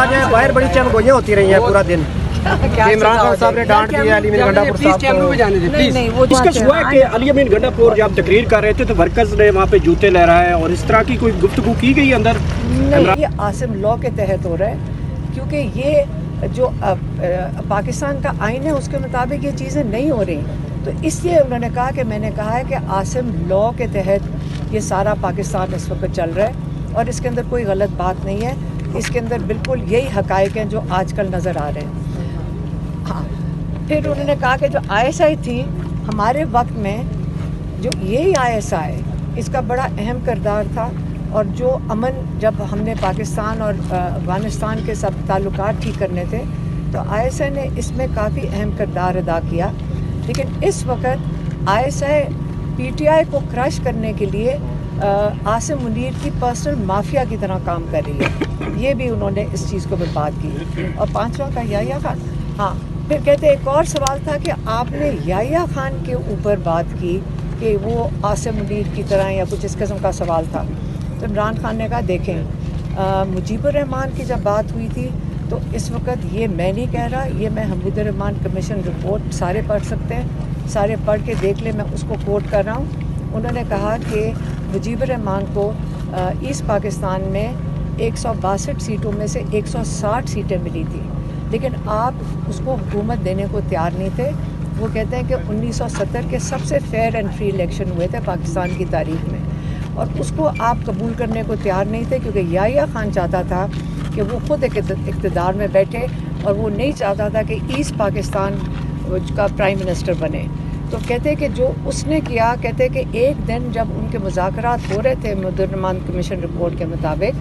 आज बाहर बड़ी चमगोइयाँ होती रही हैं पूरा दिन। इमरान खान साहब ने डांट दिया अली अमीन गंडापुर साहब को। नहीं वो डिस्कस हुआ है कि अली अमीन गंडापुर जब तकरीर कर रहे थे तो वर्कर्स ने वहाँ पे जूते लहराए है और इस तरह की कोई गुफ्तगू की गई अंदर? नहीं, ये आसिम लॉ के तहत हो रहा है, क्योंकि ये जो पाकिस्तान का आइन है उसके मुताबिक ये चीज़ें नहीं हो रही। तो इसलिए उन्होंने कहा कि मैंने कहा है कि आसिम लॉ के तहत ये सारा पाकिस्तान इस वक्त चल रहा है और इसके अंदर कोई गलत बात नहीं है। इसके अंदर बिल्कुल यही हकायक हैं जो आजकल नज़र आ रहे हैं। हाँ, फिर उन्होंने कहा कि जो ISI थी हमारे वक्त में, जो यही ISI इसका बड़ा अहम किरदार था, और जो अमन जब हमने पाकिस्तान और अफ़गानिस्तान के सब ताल्लुकात ठीक करने थे तो ISI ने इसमें काफ़ी अहम किरदार अदा किया। लेकिन इस वक्त ISI PTI को क्रश करने के लिए आसिम मुनीर की पर्सनल माफिया की तरह काम कर रही है। ये भी उन्होंने इस चीज़ को भी बात की। और पांचवा का याह्या खान, हाँ, फिर कहते एक और सवाल था कि आपने याह्या खान के ऊपर बात की कि वो आसिम मुनीर की तरह या कुछ इस किस्म का सवाल था। तो इमरान खान ने कहा देखें, मुजीबुर रहमान की जब बात हुई थी तो इस वक्त ये मैं नहीं कह रहा, ये मैं हमीदुर रहमान कमीशन रिपोर्ट सारे पढ़ सकते हैं, सारे पढ़ के देख ले, मैं उसको कोट कर रहा हूँ। उन्होंने कहा कि मुजीबुर रहमान को ईस्ट पाकिस्तान में 162 सीटों में से 160 सीटें मिली थी, लेकिन आप उसको हुकूमत देने को तैयार नहीं थे। वो कहते हैं कि 1970 के सबसे फेयर एंड फ्री इलेक्शन हुए थे पाकिस्तान की तारीख में, और उसको आप कबूल करने को तैयार नहीं थे, क्योंकि याह्या खान चाहता था कि वो ख़ुद इक़्तिदार में बैठे और वो नहीं चाहता था कि ईस्ट पाकिस्तान का प्राइम मिनिस्टर बने। तो कहते कि जो उसने किया, कहते कि एक दिन जब उनके मुज़ाकरात हो रहे थे मुजीबुर रहमान कमीशन रिपोर्ट के मुताबिक,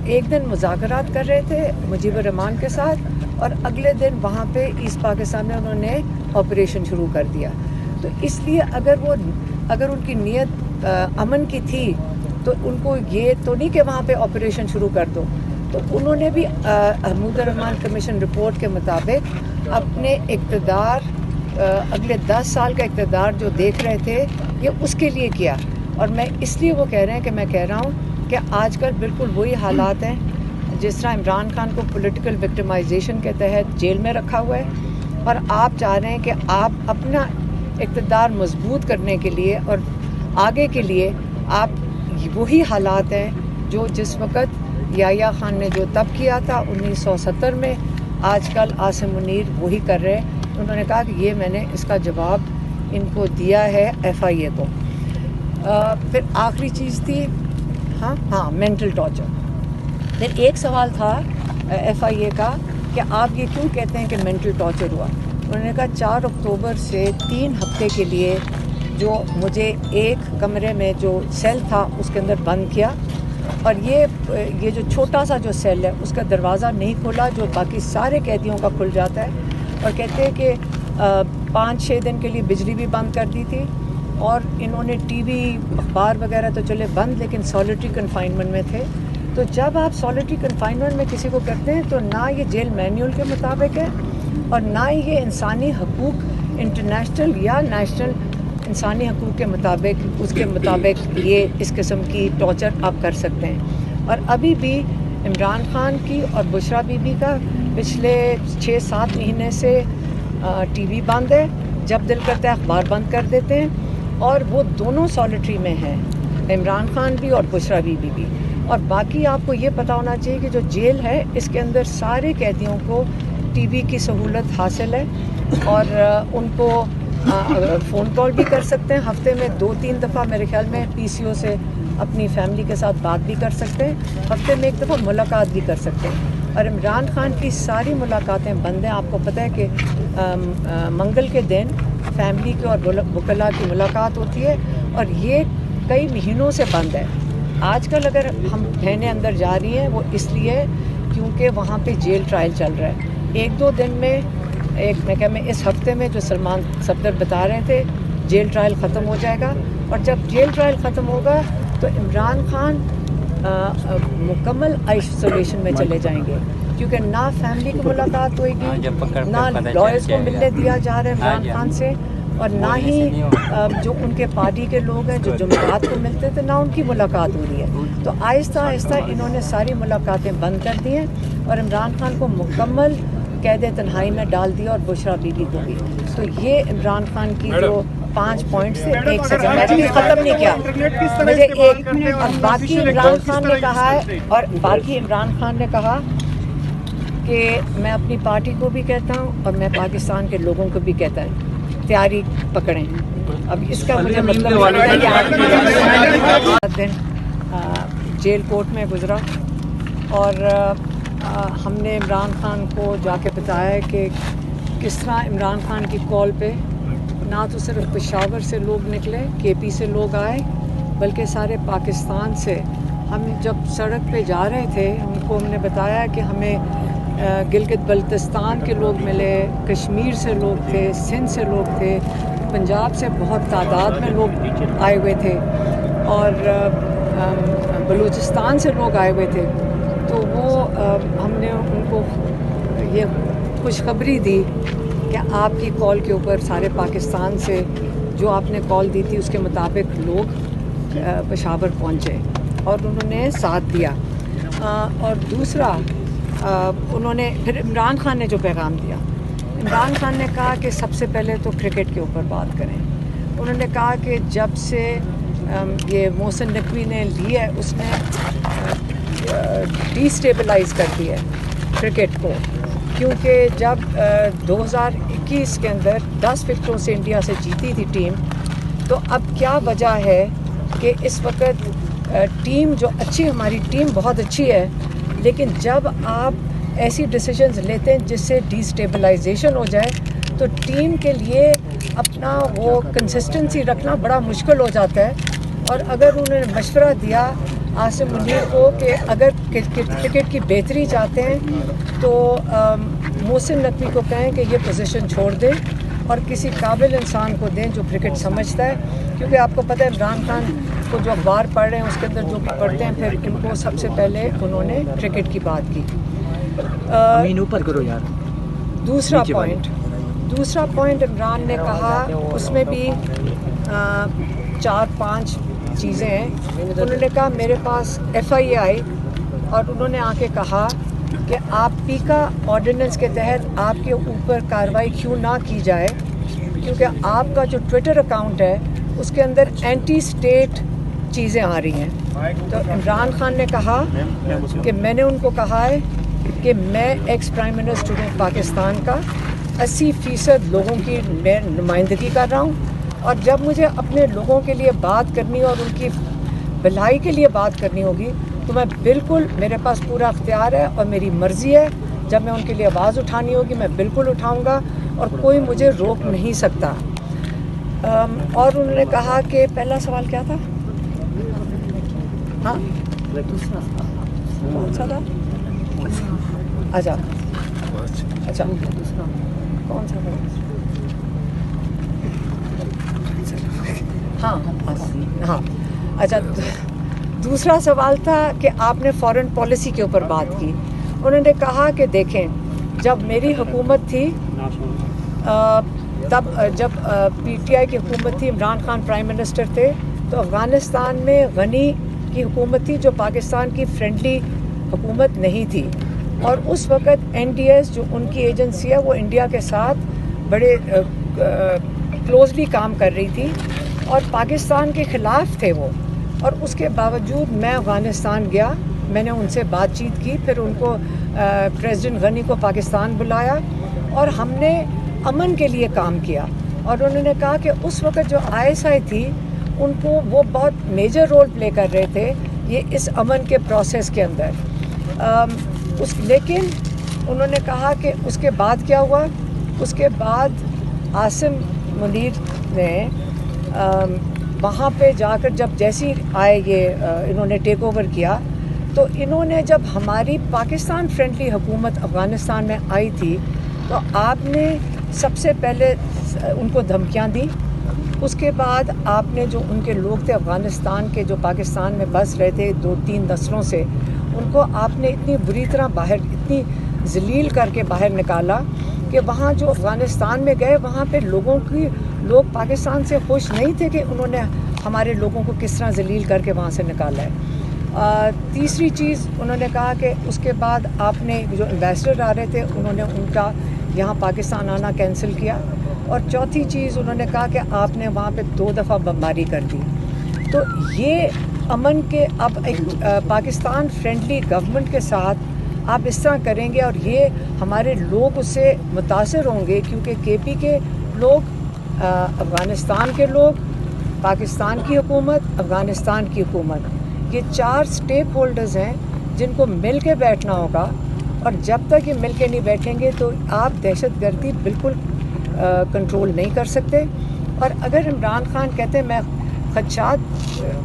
एक दिन मुज़ाकरात कर रहे थे मुजीबुर रहमान के साथ और अगले दिन वहाँ पे ईस्ट पाकिस्तान में उन्होंने ऑपरेशन शुरू कर दिया। तो इसलिए अगर उनकी नीयत अमन की थी तो उनको ये तो नहीं कि वहाँ पे ऑपरेशन शुरू कर दो। तो उन्होंने भी मुजीबुर रहमान कमीशन रिपोर्ट के मुताबिक अपने इक़्तिदार, अगले 10 साल का इक़्तिदार जो देख रहे थे, ये उसके लिए किया। और मैं इसलिए वो कह रहे हैं कि मैं कह रहा हूँ कि आजकल बिल्कुल वही हालात हैं जिस तरह इमरान खान को पॉलिटिकल विक्टिमाइजेशन के तहत जेल में रखा हुआ है, और आप चाह रहे हैं कि आप अपना इक़्तिदार मजबूत करने के लिए और आगे के लिए आप वही हालात हैं जो जिस वक़्त याह्या खान ने जो तब किया था 1970 में, आजकल आसिम मुनीर वही कर रहे हैं। उन्होंने कहा कि ये मैंने इसका जवाब इनको दिया है FIA को। फिर आखिरी चीज़ थी हाँ मेंटल टॉर्चर। फिर एक सवाल था FIA का कि आप ये क्यों कहते हैं कि मेंटल टॉर्चर हुआ। उन्होंने कहा 4 अक्टूबर से 3 हफ्ते के लिए जो मुझे एक कमरे में जो सेल था उसके अंदर बंद किया, और ये जो छोटा सा जो सेल है उसका दरवाज़ा नहीं खोला जो बाकी सारे कैदियों का खुल जाता है। और कहते हैं कि 5-6 दिन के लिए बिजली भी बंद कर दी थी, और इन्होंने TV अखबार वगैरह तो चले बंद, लेकिन सॉलिटरी कन्फाइनमेंट में थे। तो जब आप सॉलिटरी कन्फाइनमेंट में किसी को करते हैं तो ना ये जेल मैनुअल के मुताबिक है और ना ही ये इंसानी हकूक़ इंटरनेशनल या नेशनल इंसानी हकूक़ के मुताबिक, उसके मुताबिक ये इस किस्म की टॉर्चर आप कर सकते हैं। और अभी भी इमरान खान की और बुशरा बीबी का पिछले 6-7 महीने से TV बंद है, जब दिल करता है अखबार बंद कर देते हैं, और वो दोनों सॉलिटरी में हैं, इमरान खान भी और बुशरा बीबी भी। और बाकी आपको ये पता होना चाहिए कि जो जेल है इसके अंदर सारे कैदियों को TV की सहूलत हासिल है, और उनको फ़ोन कॉल भी कर सकते हैं। हफ्ते में 2-3 दफ़ा मेरे ख्याल में PCO से अपनी फैमिली के साथ बात भी कर सकते हैं, हफ्ते में 1 दफ़ा मुलाकात भी कर सकते हैं। और इमरान खान की सारी मुलाकातें बंद हैं। आपको पता है कि मंगल के दिन फैमिली की और वकला की मुलाकात होती है, और ये कई महीनों से बंद है। आजकल अगर हम बहनें अंदर जा रही हैं वो इसलिए क्योंकि वहाँ पे जेल ट्रायल चल रहा है। 1-2 दिन में मैं इस हफ्ते में जो सलमान सफदर बता रहे थे जेल ट्रायल ख़त्म हो जाएगा, और जब जेल ट्रायल ख़त्म होगा तो इमरान खान मुकम्मल आइसोलेशन में चले जाएंगे, क्योंकि ना फैमिली की मुलाकात होगी, ना लॉयर्स को मिलने दिया जा रहा है इमरान खान से, اور نہ ہی جو ان کے پارٹی کے لوگ ہیں جو جمعرات کو ملتے تھے، نہ ان کی ملاقات ہو رہی ہے. تو آہستہ آہستہ انہوں نے ساری ملاقاتیں بند کر دی ہیں اور عمران خان کو مکمل قید تنہائی میں ڈال دیا، اور بشرا بی بی کو بھی. تو یہ عمران خان کی جو 5 پوائنٹس تھے. ایک سیکنڈ، میں نے ختم نہیں کیا، مجھے ایک. اور باقی عمران خان نے کہا ہے، اور باقی عمران خان نے کہا کہ میں اپنی پارٹی کو بھی کہتا ہوں اور میں پاکستان کے لوگوں کو بھی کہتا ہوں تیاری پکڑیں. اب اس کا مجھے مطلب دن جیل کوٹ میں گزرا، اور ہم نے عمران خان کو جا کے بتایا کہ کس طرح عمران خان کی کال پہ نہ تو صرف پشاور سے لوگ نکلے، کے پی سے لوگ آئے، بلکہ سارے پاکستان سے. ہم جب سڑک پہ جا رہے تھے ان کو ہم نے بتایا کہ ہمیں گلگت بلتستان کے لوگ ملے، کشمیر سے لوگ تھے، سندھ سے لوگ تھے، پنجاب سے بہت تعداد میں لوگ آئے ہوئے تھے، اور بلوچستان سے لوگ آئے ہوئے تھے. تو وہ ہم نے ان کو یہ خوشخبری دی کہ آپ کی کال کے اوپر سارے پاکستان سے جو آپ نے کال دی تھی اس کے مطابق لوگ پشاور پہنچے اور انہوں نے ساتھ دیا. اور دوسرا انہوں نے پھر عمران خان نے جو پیغام دیا، عمران خان نے کہا کہ سب سے پہلے تو کرکٹ کے اوپر بات کریں. انہوں نے کہا کہ جب سے یہ محسن نقوی نے لی ہے اس نے ڈی اسٹیبلائز کر دیا ہے کرکٹ کو، کیونکہ جب 2021 کے اندر 10 وکٹوں سے انڈیا سے جیتی تھی ٹیم، تو اب کیا وجہ ہے کہ اس وقت ٹیم جو اچھی، ہماری ٹیم بہت اچھی ہے، لیکن جب آپ ایسی ڈیسیجنز لیتے ہیں جس سے ڈی اسٹیبلائزیشن ہو جائے تو ٹیم کے لیے اپنا وہ کنسسٹنسی رکھنا بڑا مشکل ہو جاتا ہے. اور اگر انہوں نے مشورہ دیا عاصم منیر کو کہ اگر کرکٹ کی بہتری چاہتے ہیں تو محسن نقوی کو کہیں کہ یہ پوزیشن چھوڑ دیں اور کسی قابل انسان کو دیں جو کرکٹ سمجھتا ہے. کیونکہ آپ کو پتہ ہے عمران خان کو جو اخبار پڑھ رہے ہیں اس کے اندر جو بھی پڑھتے ہیں، پھر ان کو سب سے پہلے انہوں نے کرکٹ کی بات کی. اوپر کرو یار. دوسرا پوائنٹ عمران نے کہا، اس میں بھی 4-5 چیزیں ہیں. انہوں نے کہا میرے پاس FIA آئی اور انہوں نے آ کے کہا کہ آپ پیکا آرڈیننس کے تحت آپ کے اوپر کارروائی کیوں نہ کی جائے، کیونکہ آپ کا جو ٹویٹر اکاؤنٹ ہے اس کے اندر اینٹی اسٹیٹ چیزیں آ رہی ہیں. تو عمران خان نے کہا کہ میں نے ان کو کہا ہے کہ میں ایکس پرائم منسٹر ہوں پاکستان کا، 80% لوگوں کی میں نمائندگی کر رہا ہوں، اور جب مجھے اپنے لوگوں کے لیے بات کرنی اور ان کی بھلائی کے لیے بات کرنی ہوگی تو میں بالکل، میرے پاس پورا اختیار ہے اور میری مرضی ہے. جب میں ان کے لیے آواز اٹھانی ہوگی میں بالکل اٹھاؤں گا اور کوئی مجھے روک نہیں سکتا. اور انہوں نے کہا کہ پہلا سوال کیا تھا؟ ہاں کون سا تھا؟ اچھا کون سا تھا؟ ہاں اچھا. دوسرا سوال تھا کہ آپ نے فارن پالیسی کے اوپر بات کی. انہوں نے کہا کہ دیکھیں، جب میری حکومت تھی، تب جب PTI کی حکومت تھی، عمران خان پرائم منسٹر تھے، تو افغانستان میں غنی کی حکومت تھی جو پاکستان کی فرینڈلی حکومت نہیں تھی، اور اس وقت NDS جو ان کی ایجنسی ہے وہ انڈیا کے ساتھ بڑے کلوزلی کام کر رہی تھی اور پاکستان کے خلاف تھے وہ. اور اس کے باوجود میں افغانستان گیا، میں نے ان سے بات چیت کی، پھر ان کو پریزیڈنٹ غنی کو پاکستان بلایا اور ہم نے امن کے لیے کام کیا. اور انہوں نے کہا کہ اس وقت جو ISI تھی ان کو وہ بہت میجر رول پلے کر رہے تھے یہ اس امن کے پروسیس کے اندر. لیکن انہوں نے کہا کہ اس کے بعد کیا ہوا؟ اس کے بعد عاصم منیر نے وہاں پہ جا کر جب جیسی آئے یہ انہوں نے ٹیک اوور کیا، تو انہوں نے جب ہماری پاکستان فرینڈلی حکومت افغانستان میں آئی تھی تو آپ نے سب سے پہلے ان کو دھمکیاں دی. اس کے بعد آپ نے جو ان کے لوگ تھے افغانستان کے جو پاکستان میں بس رہے تھے 2-3 نسلوں سے، ان کو آپ نے اتنی بری طرح باہر، اتنی ذلیل کر کے باہر نکالا کہ وہاں جو افغانستان میں گئے وہاں پہ लोग पाकिस्तान से खुश नहीं थे कि उन्होंने हमारे लोगों को किस तरह जलील करके वहाँ से निकाला है। तीसरी चीज़ उन्होंने कहा कि उसके बाद आपने जो एम्बेसडर आ रहे थे उन्होंने उनका यहाँ पाकिस्तान आना कैंसिल किया। और चौथी चीज़ उन्होंने कहा कि आपने वहाँ पे 2 दफ़ा बमबारी कर दी। तो ये अमन के अब एक पाकिस्तान फ्रेंडली गवर्नमेंट के साथ आप इस तरह करेंगे और ये हमारे लोग उससे मुतासर होंगे, क्योंकि केपी के लोग, अफ़गानिस्तान के लोग, पाकिस्तान की हुकूमत, अफ़गानिस्तान की हुकूमत, ये 4 स्टेक होल्डर्स हैं जिनको मिल के बैठना होगा। और जब तक ये मिल के नहीं बैठेंगे तो आप दहशतगर्दी बिल्कुल कंट्रोल नहीं कर सकते। और अगर इमरान खान कहते हैं मैं खदशात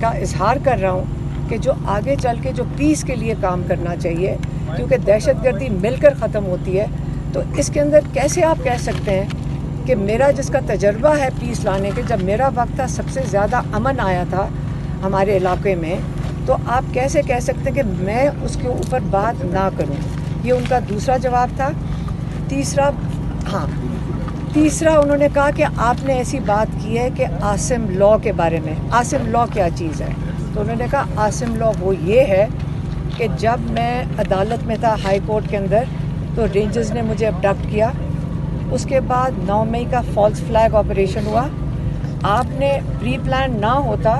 का इजहार कर रहा हूँ कि जो आगे चल के जो पीस के लिए काम करना चाहिए, क्योंकि दहशतगर्दी मिलकर ख़त्म होती है, तो इसके अंदर कैसे आप कह सकते हैं कि मेरा जिसका तजर्बा है पीस लाने के, जब मेरा वक्त था सबसे ज़्यादा अमन आया था हमारे इलाके में, तो आप कैसे कह सकते हैं कि मैं उसके ऊपर बात ना करूं? ये उनका दूसरा जवाब था। तीसरा उन्होंने कहा कि आपने ऐसी बात की है कि आसिम लॉ के बारे में। आसिम लॉ क्या चीज़ है? तो उन्होंने कहा आसिम लॉ वो ये है कि जब मैं अदालत में था हाई कोर्ट के अंदर, तो रेंजर्स ने मुझे अबडक्ट किया। उसके बाद 9 मई का फॉल्स फ्लैग ऑपरेशन हुआ। आपने प्री प्लान ना होता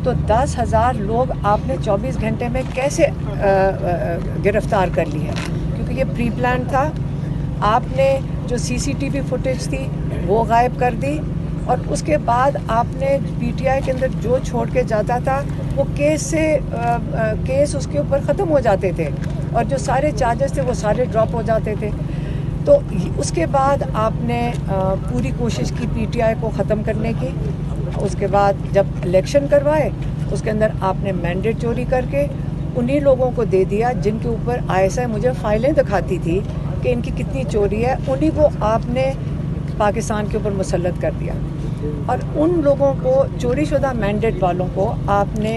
तो 10,000 लोग आपने 24 घंटे में कैसे गिरफ्तार कर लिया? क्योंकि ये प्री प्लान था। आपने जो सीसीटीवी फुटेज थी वो गायब कर दी, और उसके बाद आपने पीटीआई के अंदर जो छोड़ के जाता था वो केस उसके ऊपर ख़त्म हो जाते थे, और जो सारे चार्जेस थे वो सारे ड्रॉप हो जाते थे। तो उसके बाद आपने पूरी कोशिश की पीटीआई को ख़त्म करने की। उसके बाद जब इलेक्शन करवाए उसके अंदर आपने मैंडेट चोरी करके उन्हीं लोगों को दे दिया जिनके ऊपर आईएसआई मुझे फाइलें दिखाती थी कि इनकी कितनी चोरी है, उन्हीं को आपने पाकिस्तान के ऊपर मुसल्लत कर दिया। और उन लोगों को, चोरीशुदा मैंडेट वालों को आपने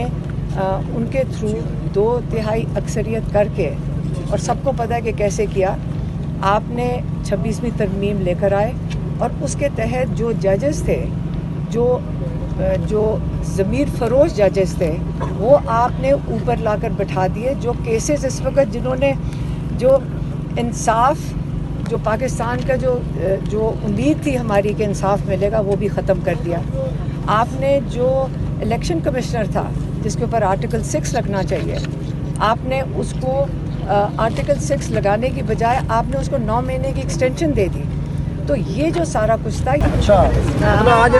उनके थ्रू 2/3 अक्सरियत करके, और सबको पता है कि कैसे किया, आपने 26वीं तरमीम लेकर आए, और उसके तहत जो जजेस थे, जो ज़मीर फरोश जजेस थे, वो आपने ऊपर लाकर बिठा दिए। जो केसेस इस वक्त जिन्होंने जो इंसाफ, जो पाकिस्तान का जो उम्मीद थी हमारी कि इंसाफ मिलेगा, वो भी ख़त्म कर दिया। आपने जो इलेक्शन कमिश्नर था जिसके ऊपर आर्टिकल 6 लगना चाहिए, आपने उसको आर्टिकल 6 लगाने की बजाय आपने उसको 9 महीने की एक्सटेंशन दे दी। तो ये जो सारा कुछ था, अच्छा, मतलब आज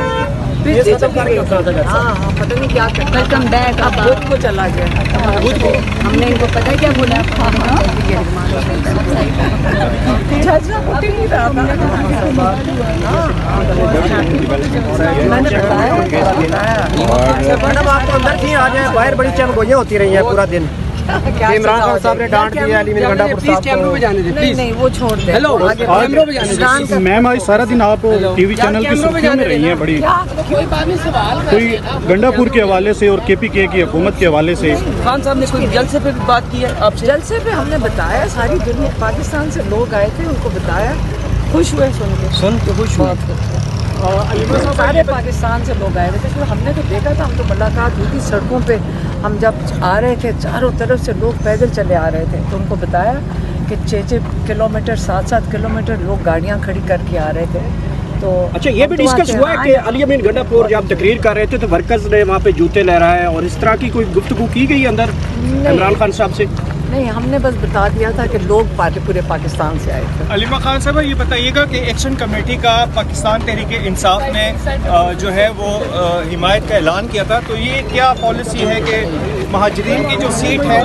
ये खत्म करके रखा था। हाँ, पता नहीं क्या करता। Welcome back. अब बुध को चला गया। बुध को हमने इनको पता है क्या बोला? मैंने बताया। मैडम आप तो अंदर थी, आज बाहर बड़ी चमगोइयाँ होती रही हैं पूरा दिन। इमरान खान साहब ने डांट दिया अली मीर गंडापुर साहब को। नहीं, वो छोड़ दे। हेलो, मैम आज सारा दिन आप टीवी चैनल की सुर्खियों में रही हैं बड़ी, कोई गंडापुर के हवाले से और केपीके की हुकूमत के हवाले से। खान साहब ने कोई जलसे पे भी बात की है आपसे? जलसे पे हमने बताया, सारी दुनिया, पाकिस्तान से लोग आए थे, उनको बताया, खुश हुए सुन के खुश हुए। सारे पाकिस्तान से लोग आए थे, तो हमने तो देखा था, हम तो मुलाकात हुई थी सड़कों पे। हम जब आ रहे थे चारों तरफ से लोग पैदल चले आ रहे थे, तो उनको बताया कि 6-6 किलोमीटर 7-7 किलोमीटर लोग गाड़ियाँ खड़ी करके आ रहे थे। तो अच्छा, ये भी डिस्कस हुआ है कि अली अमीन गंडापुर जब तकरीर कर रहे थे तो वर्कर्स ने वहाँ पे जूते लहराए, और इस तरह की कोई गुफ्तगू की गई अंदर इमरान खान साहब से? नहीं, हमने बस बता दिया था कि लोग पूरे पाकिस्तान से आए थे। अलीमा खान साहब, ये बताइएगा कि एक्शन कमेटी का पाकिस्तान तहरीक-ए-इंसाफ ने जो है वो हिमायत का ऐलान किया था, तो ये क्या पॉलिसी है कि महाजरीन की जो सीट है